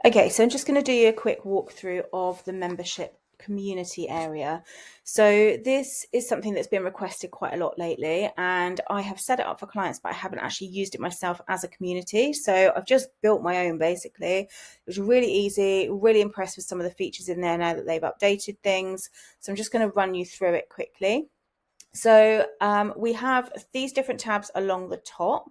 Okay, so I'm just going to do you a quick walkthrough of the membership community area. So this is something that's been requested quite a lot lately, and I have set it up for clients, but I haven't actually used it myself as a community. So I've just built my own basically. It was really easy, really impressed with some of the features in there now that they've updated things. So I'm just going to run you through it quickly. So we have these different tabs along the top.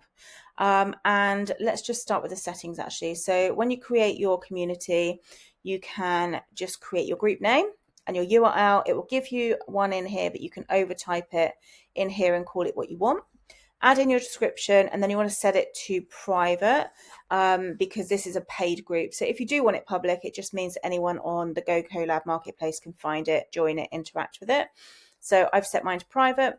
And let's just start with the settings actually. So when you create your community, you can just create your group name and your URL. It will give you one in here, but you can overtype it in here and call it what you want. Add in your description, and then you want to set it to private because this is a paid group. So if you do want it public, it just means that anyone on the Go Collab marketplace can find it, join it, interact with it. So I've set mine to private.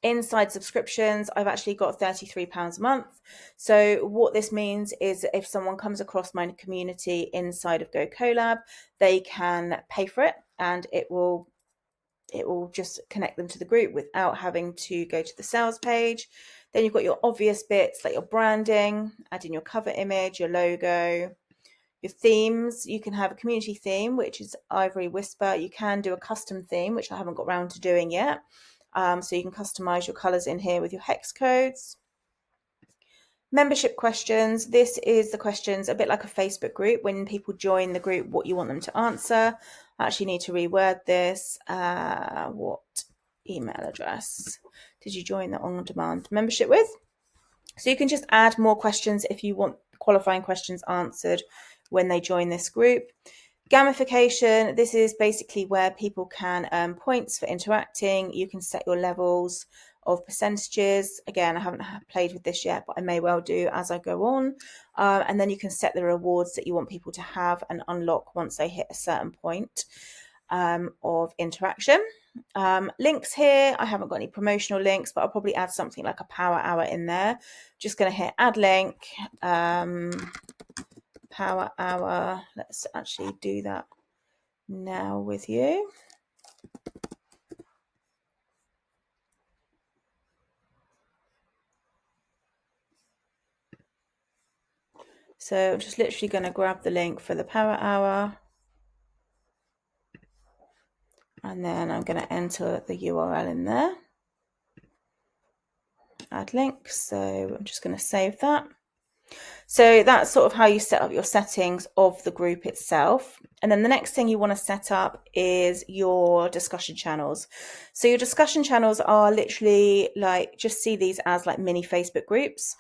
Inside subscriptions, I've actually got £33 a month. So what this means is if someone comes across my community inside of Go Collab, they can pay for it, and it will just connect them to the group without having to go to the sales page. Then you've got your obvious bits like your branding, adding your cover image, your logo, your themes. You can have a community theme, which is Ivory Whisper. You can do a custom theme, which I haven't got around to doing yet. So you can customize your colors in here with your hex codes. Membership questions. This is the questions, a bit like a Facebook group. When people join the group, what you want them to answer. I actually need to reword this. What email address did you join the on-demand membership with? So you can just add more questions if you want qualifying questions answered when they join this group. Gamification, this is basically where people can earn points for interacting. You can set your levels of percentages. Again, I haven't played with this yet, but I may well do as I go on. And then you can set the rewards that you want people to have and unlock once they hit a certain point of interaction. Links here, I haven't got any promotional links, but I'll probably add something like a power hour in there. Just going to hit add link, power hour. Let's actually do that now with you. So I'm just literally going to grab the link for the power hour, and then I'm going to enter the URL in there. Add link. So I'm just going to save that. So that's sort of how you set up your settings of the group itself. And then the next thing you want to set up is your discussion channels. So your discussion channels are literally like, just see these as like mini Facebook groups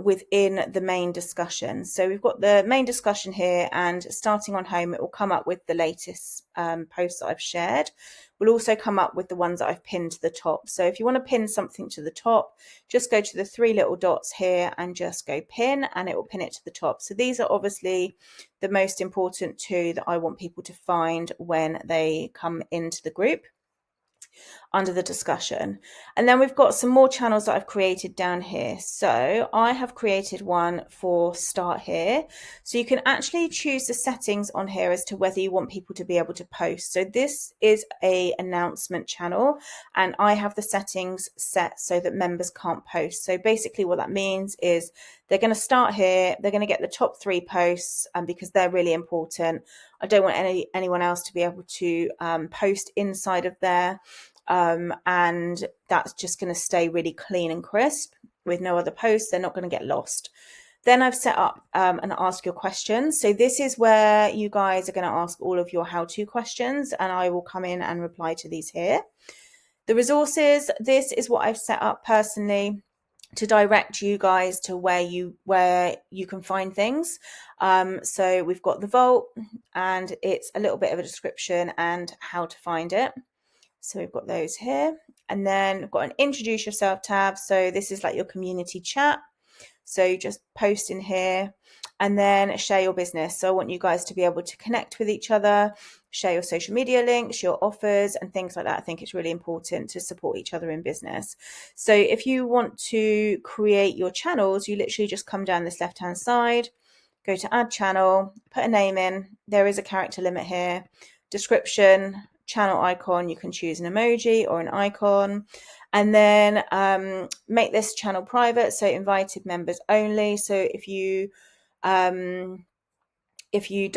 within the main discussion. So we've got the main discussion here, and starting on home, it will come up with the latest posts that I've shared. Will also come up with the ones that I've pinned to the top. So if you want to pin something to the top, just go to the three little dots here and just go pin, and it will pin it to the top. So these are obviously the most important two that I want people to find when they come into the group under the discussion. And then we've got some more channels that I've created down here. So I have created one for start here. So you can actually choose the settings on here as to whether you want people to be able to post. So this is a announcement channel, and I have the settings set so that members can't post. So basically what that means is they're going to start here. They're going to get the top 3 posts because they're really important. I don't want anyone else to be able to post inside of there. And that's just going to stay really clean and crisp with no other posts. They're not going to get lost. Then I've set up an ask your questions. So this is where you guys are going to ask all of your how-to questions, and I will come in and reply to these here. The resources, this is what I've set up personally to direct you guys to where you can find things. So we've got the vault, and it's a little bit of a description and how to find it. So we've got those here, and then we've got an introduce yourself tab. So this is like your community chat. So you just post in here, and then share your business. So I want you guys to be able to connect with each other, share your social media links, your offers, and things like that. I think it's really important to support each other in business. So if you want to create your channels, you literally just come down this left-hand side, go to add channel, put a name in. There is a character limit here. Description, channel icon, you can choose an emoji or an icon, and then make this channel private, so invited members only. So if you if you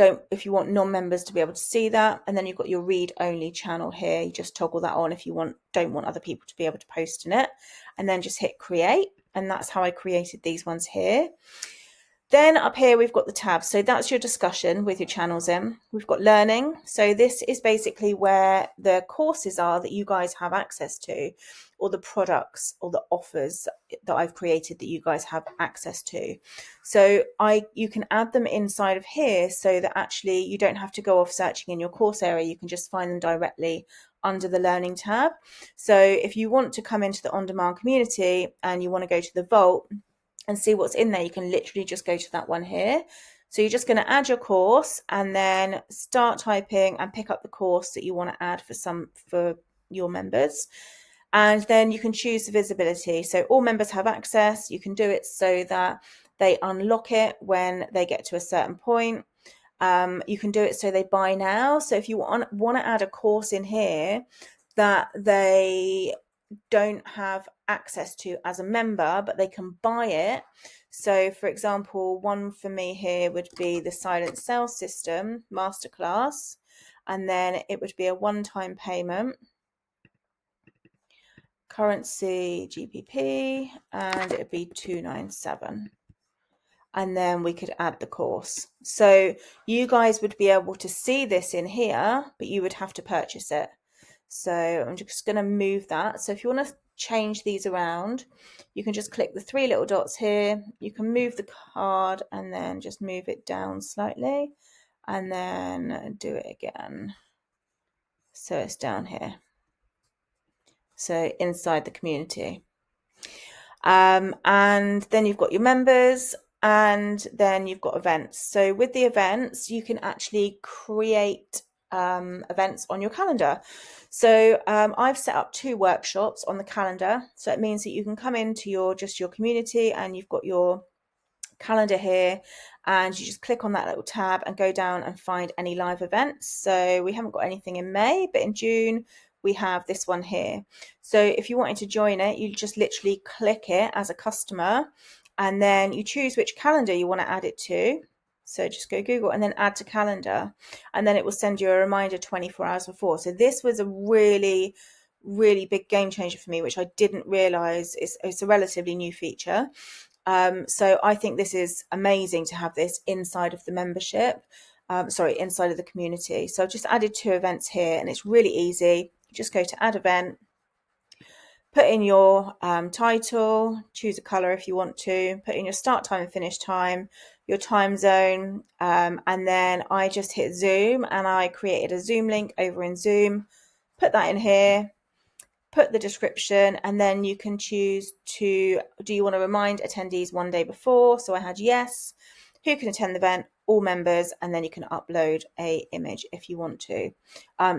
want non-members to be able to see that. And then you've got your read only channel here. You just toggle that on if you don't want other people to be able to post in it, and then just hit create. And that's how I created these ones here. Then up here, we've got the tabs. So that's your discussion with your channels in. We've got learning. So this is basically where the courses are that you guys have access to, or the products or the offers that I've created that you guys have access to. So you can add them inside of here so that actually you don't have to go off searching in your course area. You can just find them directly under the learning tab. So if you want to come into the on-demand community and you want to go to the vault and see what's in there, you can literally just go to that one here. So you're just going to add your course and then start typing and pick up the course that you want to add for your members. And then you can choose the visibility. So all members have access. You can do it so that they unlock it when they get to a certain point. You can do it so they buy now. So if you want to add a course in here that they don't have access to as a member, but they can buy it. So for example, one for me here would be the Silent Sales System Masterclass, and then it would be a one-time payment, currency GBP, and it would be 297. And then we could add the course. So you guys would be able to see this in here, but you would have to purchase it. So I'm just going to move that. So if you want to change these around, you can just click the three little dots here. You can move the card and then just move it down slightly and then do it again. So it's down here. So inside the community. And then you've got your members, and then you've got events. So with the events, you can actually create events on your calendar. So I've set up 2 workshops on the calendar. So it means that you can come into your community and you've got your calendar here, and you just click on that little tab and go down and find any live events. So we haven't got anything in May, but in June we have this one here. So if you wanted to join it, you just literally click it as a customer, and then you choose which calendar you want to add it to. So just go Google and then add to calendar, and then it will send you a reminder 24 hours before. So this was a really, really big game changer for me, which I didn't realize. It's a relatively new feature. So I think this is amazing to have this inside of the membership, inside of the community. So I've just added 2 events here, and it's really easy. You just go to add event, put in your title, choose a color if you want to, put in your start time and finish time, your time zone, and then I just hit Zoom and I created a Zoom link over in Zoom, put that in here, put the description, and then you can choose do you want to remind attendees 1 day before? So I had yes, who can attend the event, all members, and then you can upload a image if you want to.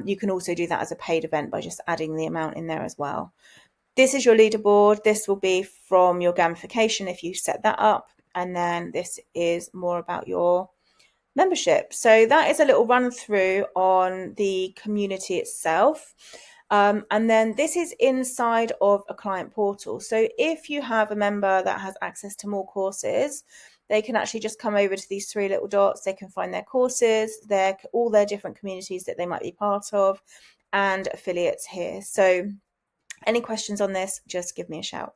You can also do that as a paid event by just adding the amount in there as well. This is your leaderboard. This will be from your gamification if you set that up, and then this is more about your membership. So that is a little run through on the community itself. And then this is inside of a client portal. So if you have a member that has access to more courses, they can actually just come over to these 3 little dots. They can find their courses, all their different communities that they might be part of, and affiliates here. So any questions on this, just give me a shout.